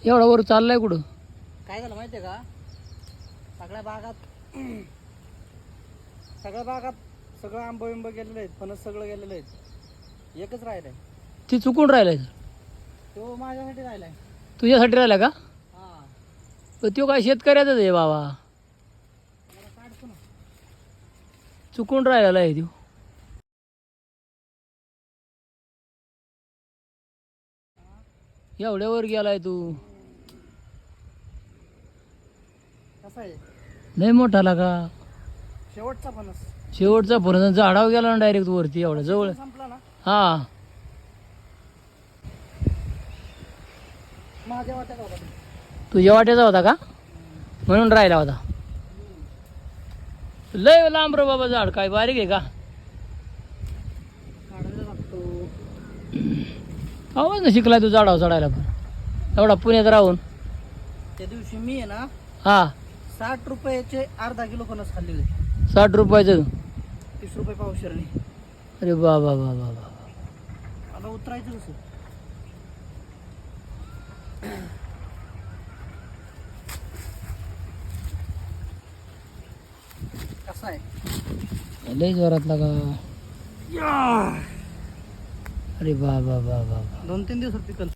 एवढा वर चाललाय कुठं? काय झालं माहितीये का, सगळ्या भागात सगळं आंब बिंब गेलेले आहेत, फणस सगळं गेलेलं आहेत, एकच राहिलंय. ती चुकून राहिलाय. तो माझ्यासाठी राहिलाय. तुझ्यासाठी राहिला का? हा, पण तो काय शेतकऱ्याचाच आहे बाबा, मला काढतो ना. चुकून राहिलेला आहे तो. एवढ्यावर गेलाय तू. कसा आहे? नाही मोठा लागा. शेवटचा फणस शेवटचा फणस झाडावर गेला ना डायरेक्ट वरती, एवढ्या जवळ. संपला ना. हा, माझ्या वाट्यात होता तो. तुझ्या वाट्याचा होता का? म्हणून राहिला होता. लय लांब रे बाबा झाड, काय बारीक आहे का? काढायला लागतो. आवाज ना शिकलाय तू झाडावर चढायला, पण एवढा पुण्यात राहून. त्या दिवशी मी आहे ना हा, 60 रुपयाचे अर्धा किलो फणस खाल्लेले. 60 रुपयाचं? 30 रुपये पावशेरने. अरे बाबा बाबा बाबा. आता उतरायचं कसं? कसा आहे? लय जोरात लागा. अरे बाबा बाबा. 2-3 दिवसात पिकल.